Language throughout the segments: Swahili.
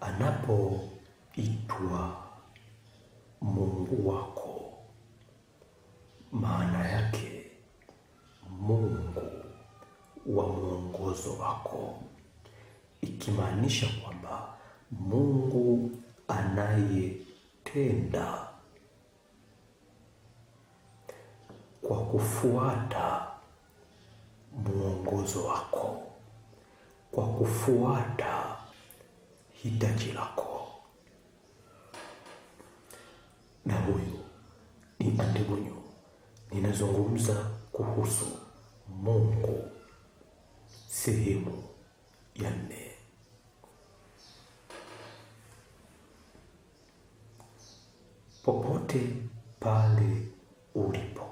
anapoitwa Mungu wako, maana yake Mungu wa mwongozo wako, ikimaanisha kwamba Mungu anayetenda kwa kufuata mwongozo wako, kwa kufuata hitaji lako. Na huyu ni Antigonyo. Ninazungumza kuhusu Mungu sehemu ya 4. Popote pale ulipo,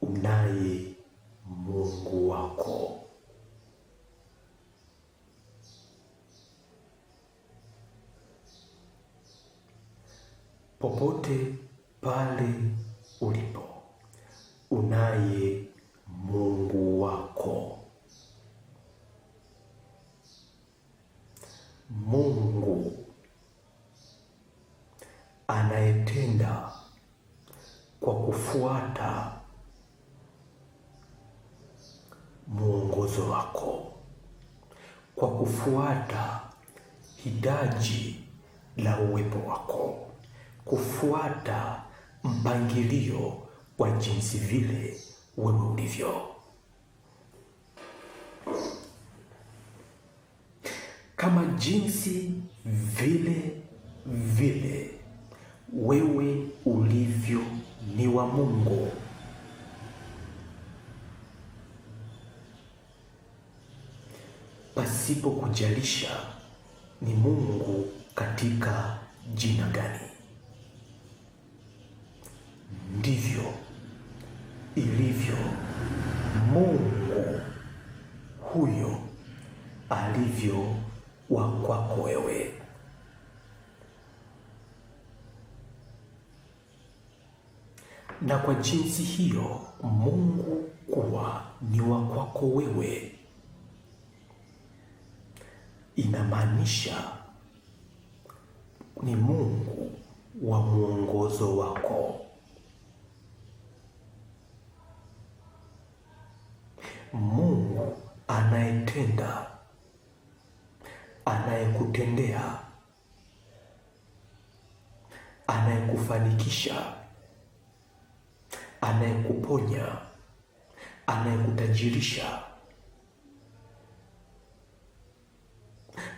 unaye Mungu wako. Popote pale ulipo, unaye Mungu wako. Mungu anayetenda kwa kufuata mwongozo wako, kwa kufuata hitaji la uwepo wako, kufuata mpangilio wa jinsi vile wewe ulivyo. Kama jinsi vile wewe ulivyo ni wa Mungu. Pasipo kujalisha ni Mungu katika jina gani, ndivyo ilivyo Mungu huyo alivyo wa kwako wewe. Na kwa jinsi hiyo Mungu kuwa ni wa kwako wewe, inamaanisha ni Mungu wa mwongozo wako. Mungu anayetenda, anayekutendea, anayekufanikisha, anayekuponya, anayekutajirisha,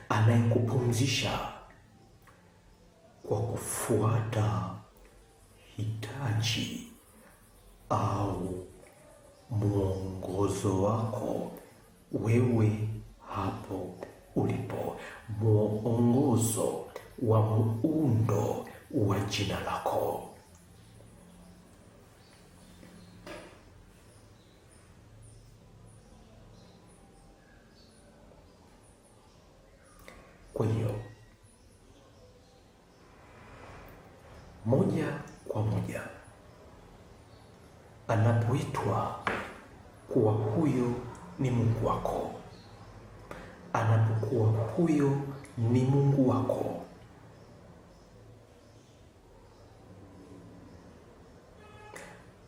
anayekupumzisha kwa kufuata hitaji au mwongozo wako wewe hapo ulipo, mwongozo wa muundo wa jina lako. Kwa hiyo moja kwa moja anapoitwa kuwa huyo ni Mungu wako, anapokuwa huyo ni Mungu wako,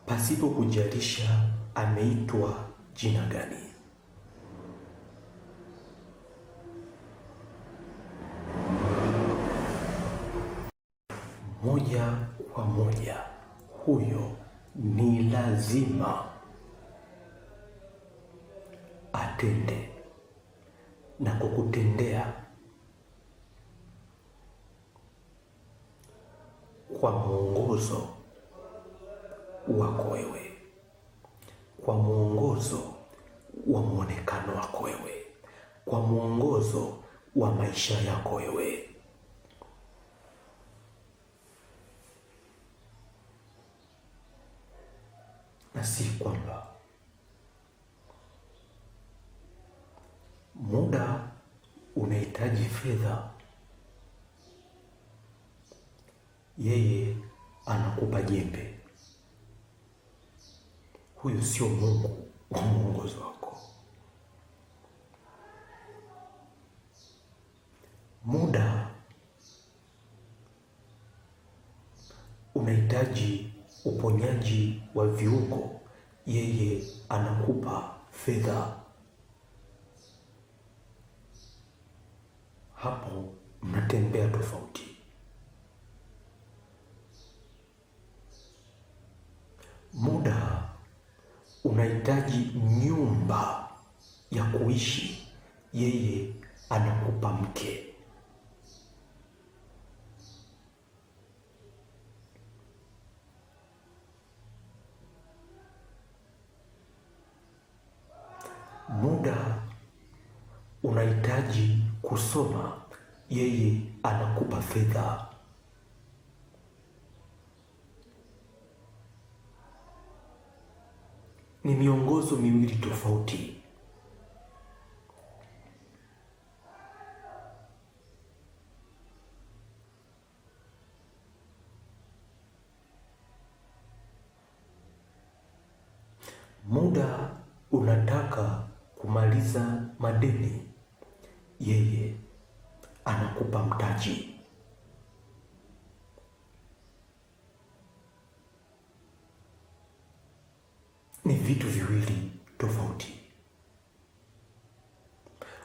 pasipo kujalisha ameitwa jina gani, moja kwa moja huyo ni lazima atende na kukutendea kwa mwongozo wako wewe, kwa mwongozo wa mwonekano wako wewe, kwa mwongozo wa maisha yako wewe. Na si kwamba muda unahitaji fedha, yeye anakupa jembe. Huyo sio Mungu wa mwongozo wako. Muda unahitaji uponyaji wa viungo, yeye anakupa fedha. Hapo mnatembea tofauti. Muda unahitaji nyumba ya kuishi, yeye anakupa mke. Muda unahitaji kusoma, yeye anakupa fedha. Ni miongozo miwili tofauti. Muda unataka kumaliza madeni, yeye anakupa mtaji. Ni vitu viwili tofauti.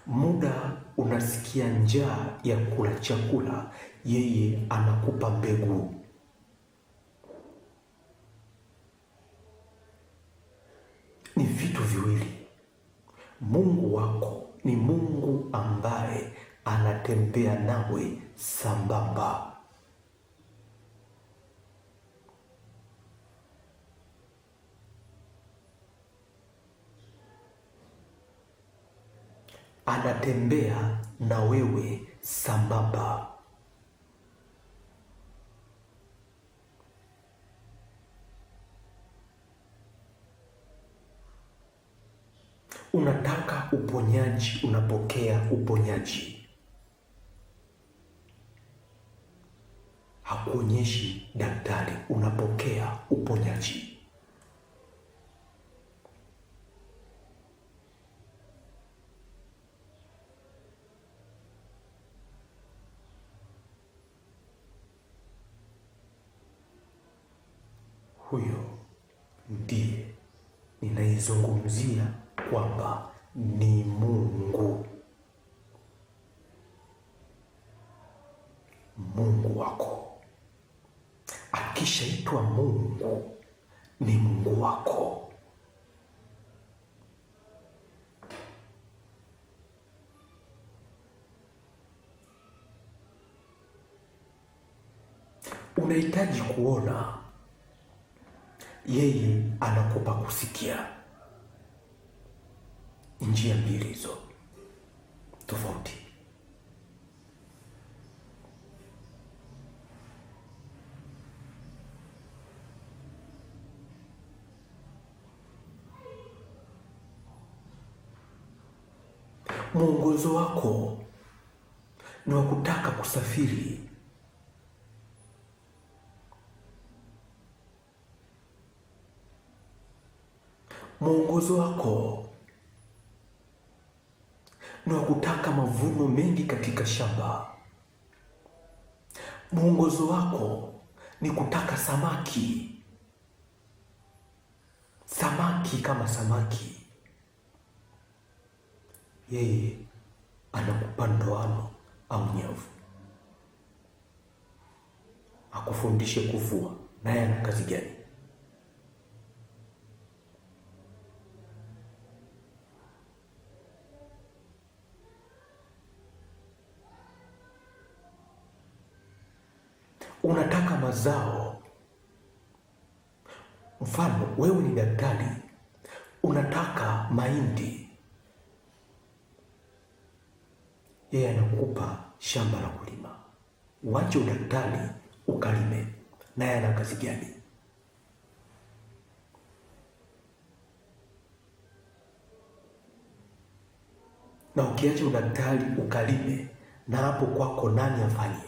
Muda unasikia njaa ya kula chakula, yeye anakupa mbegu. Ni vitu viwili. Mungu wako ni Mungu ambaye anatembea nawe sambamba. Anatembea na wewe sambamba. Unataka uponyaji, unapokea uponyaji. Hakuonyeshi daktari, unapokea uponyaji. Huyo ndiye ninayezungumzia kwamba ni Mungu. Mungu wako. Akishaitwa Mungu, ni Mungu wako. Unahitaji kuona, yeye anakupa kusikia. Njia mbili hizo tofauti. Mwongozo wako ni wa kutaka kusafiri. Mwongozo wako ni wa kutaka mavuno mengi katika shamba. Mwongozo wako ni kutaka samaki. Samaki kama samaki. Yeye anakupa ndoano au nyavu, akufundishe kuvua. Naye ana kazi gani? Unataka mazao. Mfano, wewe ni daktari, unataka mahindi. Yeye anakupa shamba la kulima. Uache udaktari ukalime. Naye ana kazi gani? Na ukiacha udaktari ukalime, na hapo kwako nani afanye?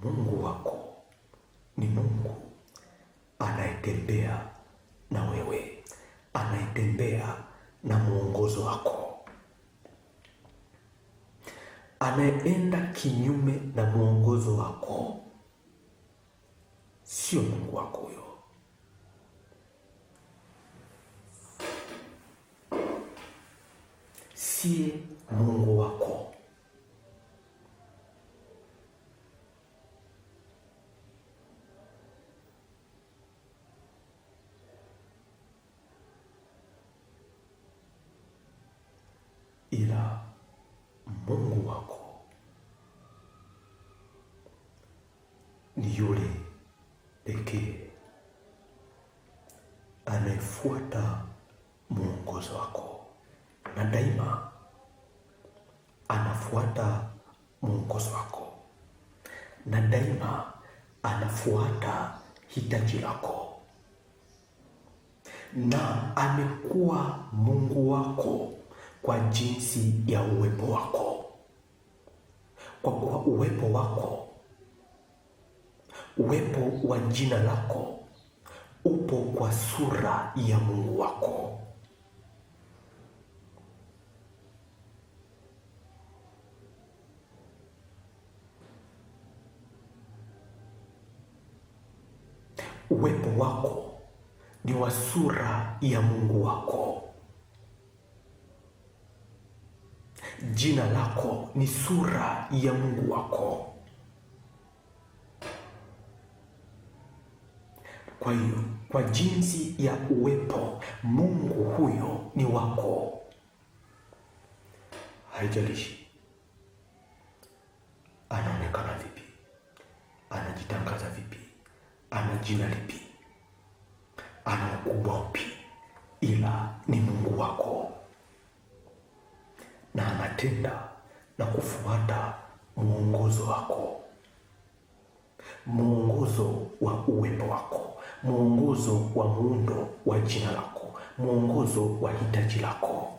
Mungu wako ni Mungu anayetembea na wewe, anayetembea mwongozo wako. Anayeenda kinyume na mwongozo wako sio Mungu wako huyo. Sie Mungu wako. Ila Mungu wako ni yule pekee anayefuata mwongozo wako, na daima anafuata mwongozo wako, na daima anafuata hitaji lako, na amekuwa Mungu wako kwa jinsi ya uwepo wako. Kwa kuwa uwepo wako, uwepo wa jina lako upo kwa sura ya Mungu wako. Uwepo wako ni wa sura ya Mungu wako. Jina lako ni sura ya Mungu wako. Kwa hiyo, kwa jinsi ya uwepo, Mungu huyo ni wako. Haijalishi anaonekana vipi, anajitangaza vipi, ana jina lipi, ana ukubwa upi, ila ni Mungu wako, na anatenda na kufuata mwongozo wako, mwongozo wa uwepo wako, mwongozo wa muundo wa jina lako, mwongozo wa hitaji lako.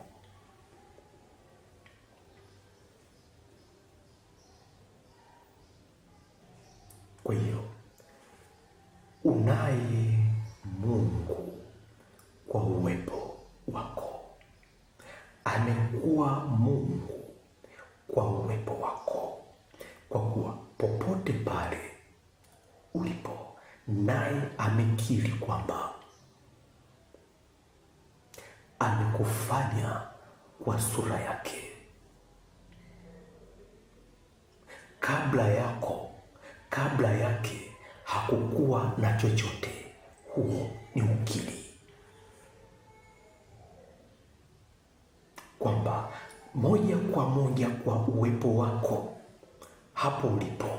Kwa hiyo unaye Mungu kwa uwepo wako, amekuwa Mungu kwa uwepo wako, kwa kuwa popote pale ulipo, naye amekiri kwamba amekufanya kwa sura yake. Kabla yake hakukuwa na chochote. Huo ni ukiri kwamba moja kwa moja kwa uwepo wako hapo ulipo,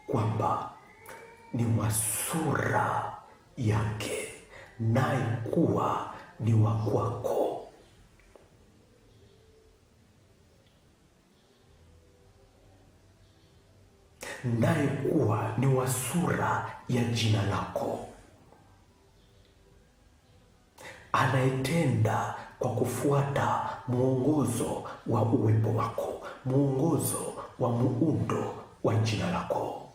kwamba ni wa sura yake, naye kuwa ni wa kwako. Naye kuwa ni wa sura ya jina lako, anayetenda kwa kufuata mwongozo wa uwepo wako, mwongozo wa muundo wa jina lako.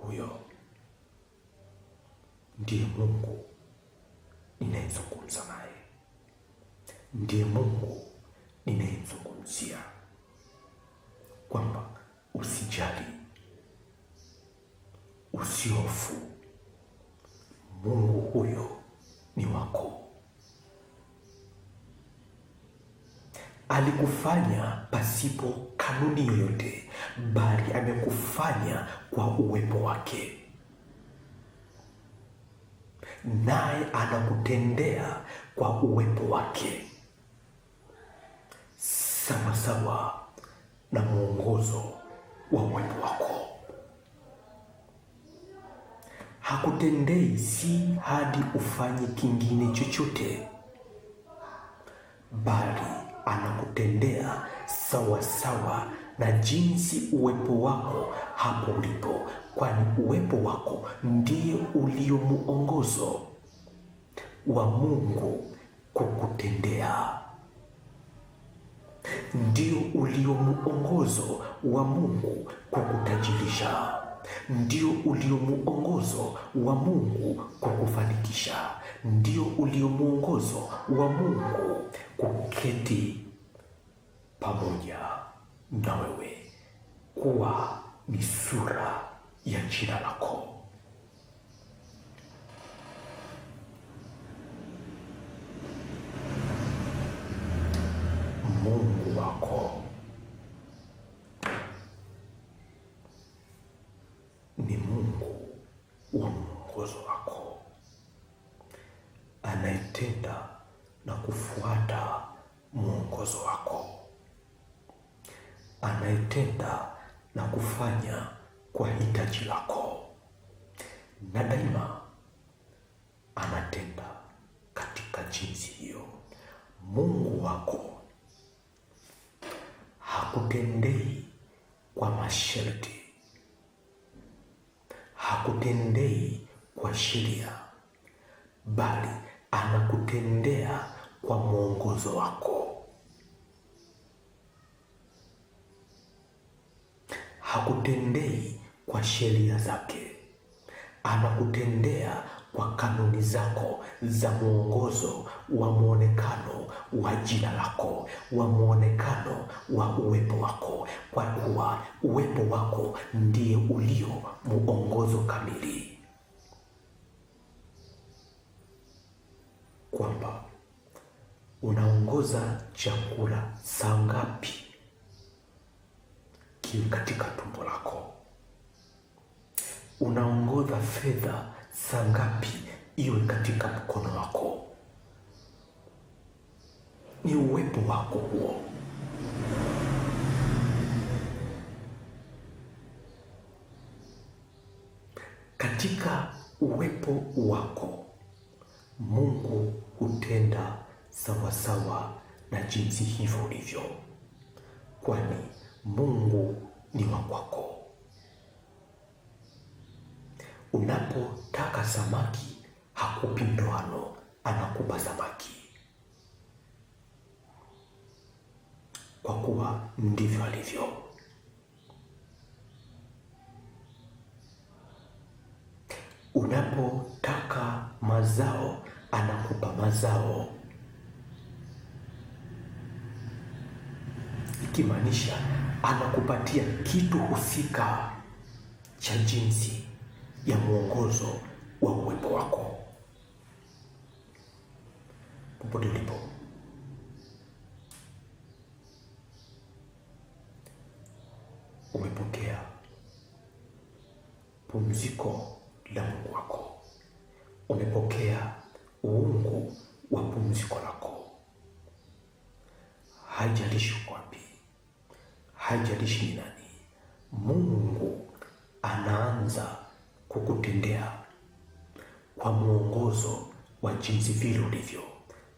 Huyo ndiye Mungu ninayezungumza naye, ndiye Mungu ninayemzungumzia, kwamba usijali, usihofu, Mungu huyo ni wako. Alikufanya pasipo kanuni yoyote, bali amekufanya kwa uwepo wake, naye anakutendea kwa uwepo wake, sawa sawa na mwongozo wa uwepo wako. Hakutendei si hadi ufanye kingine chochote, bali anakutendea sawa sawa na jinsi uwepo wako hapo ulipo, kwani uwepo wako ndiye ulio muongozo wa Mungu kukutendea, ndio ulio muongozo wa Mungu kukutajirisha, ndio ulio muongozo wa Mungu kukufanikisha, ndio ulio muongozo wa Mungu kuketi pamoja na wewe, kuwa ni sura ya jina lako. Mungu wako ni Mungu wa mwongozo wako, anayetenda na kufuata mwongozo wako, anayetenda na kufanya kwa hitaji lako, na daima anatenda katika jinsi hiyo. Mungu wako hakutendei kwa masharti, hakutendei kwa sheria, bali anakutendea kwa mwongozo wako. Hakutendei kwa sheria zake, anakutendea kwa kanuni zako za mwongozo wa muonekano wa jina lako, wa muonekano wa uwepo wako, kwa kuwa uwepo wako ndiye ulio muongozo kamili, kwamba unaongoza chakula saa ngapi kiwe katika tumbo lako, unaongoza fedha saa ngapi iwe katika mkono wako. Ni uwepo wako huo. Katika uwepo wako Mungu hutenda sawasawa na jinsi hivyo ulivyo, kwani Mungu ni wa kwako. Unapotaka samaki hakupi ndoano, anakupa samaki, kwa kuwa ndivyo alivyo. Unapotaka mazao anakupa mazao, ikimaanisha anakupatia kitu husika cha jinsi ya mwongozo wa uwepo wako. Popote ulipo, umepokea pumziko la Mungu wako, umepokea uungu wa pumziko lako. Haijalishi uko wapi, haijalishi ni nani, Mungu anaanza kukutendea kwa mwongozo wa jinsi vile ulivyo.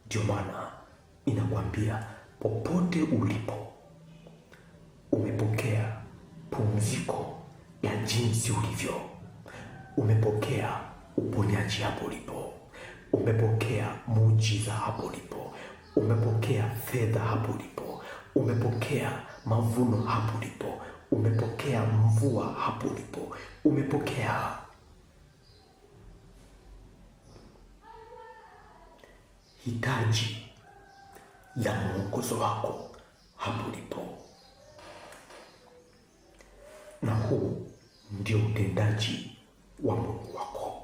Ndio maana inakwambia popote ulipo umepokea pumziko la jinsi ulivyo. Umepokea uponyaji hapo ulipo, umepokea muujiza hapo ulipo, umepokea fedha hapo ulipo, umepokea mavuno hapo ulipo, umepokea mvua hapo ulipo, umepokea hitaji la mwongozo wako hapo ulipo. Na huu ndio utendaji wa Mungu wako,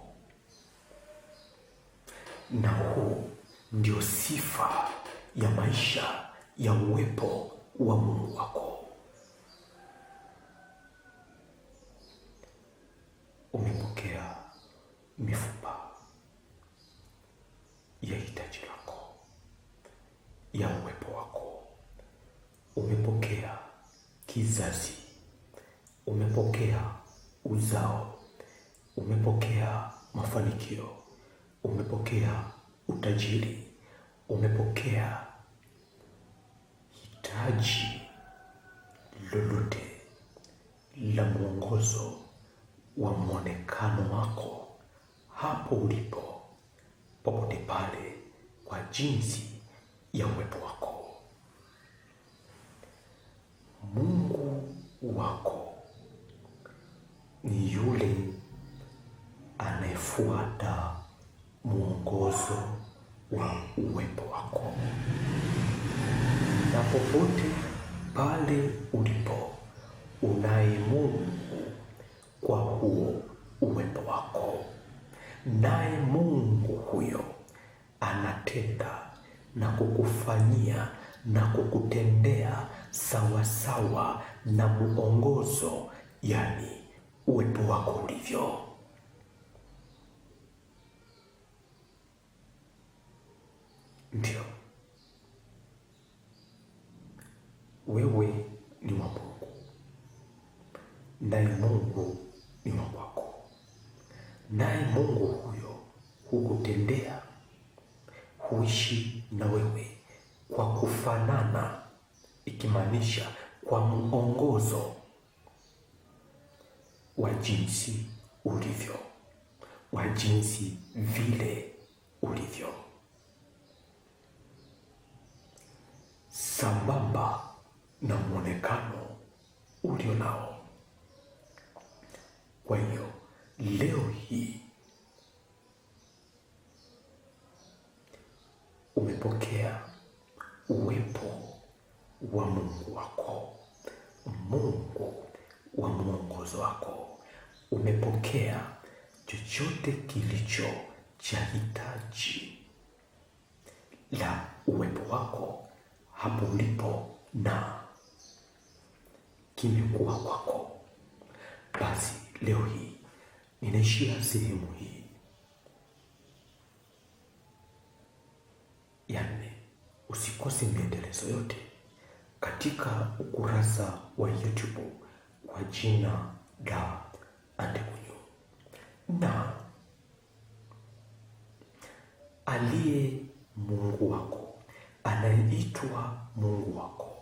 na huu ndio sifa ya maisha ya uwepo wa Mungu wako. Umepokea mifupa ya hitaji lako, ya uwepo wako. Umepokea kizazi, umepokea uzao, umepokea mafanikio, umepokea utajiri, umepokea hitaji lolote la mwongozo wa mwonekano wako hapo ulipo, popote pale, kwa jinsi ya uwepo wako. Mungu wako ni yule anayefuata mwongozo wa uwepo wako. Na popote pale ulipo, unaye Mungu kwa huo uwepo wako, naye Mungu huyo anatenda na kukufanyia na kukutendea sawasawa na muongozo, yani uwepo wako ulivyo. Ndio, wewe ni wa Mungu, naye Mungu ni wa kwako, naye Mungu huyo hukutendea, huishi na wewe kwa kufanana, ikimaanisha kwa muongozo wa jinsi ulivyo, wa jinsi vile ulivyo, sambamba na mwonekano ulio nao. Kwa hiyo leo hii umepokea uwepo wa Mungu wako, Mungu wa mwongozo wako. Umepokea chochote kilicho cha hitaji la uwepo wako hapo ulipo na kimekuwa kwako. Basi leo hii ninaishia sehemu hii ya 4. Usikose miendelezo yote katika ukurasa wa YouTube kwa jina la Andegunyu. Na aliye Mungu wako, anayeitwa Mungu wako,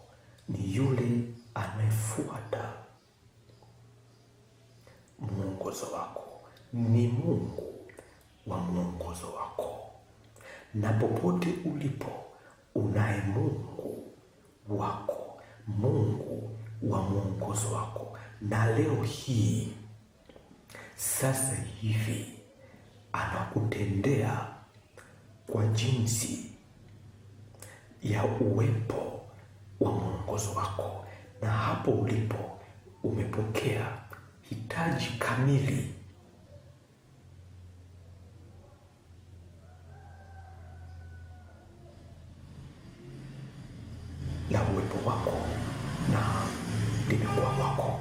ni yule anayefuata mwongozo wako, ni Mungu wa mwongozo wako. Na popote ulipo, unaye Mungu wako, Mungu wa mwongozo wako. Na leo hii sasa hivi anakutendea kwa jinsi ya uwepo wa mwongozo wako, na hapo ulipo umepokea hitaji kamili la uwepo wako na limekuwa kwako.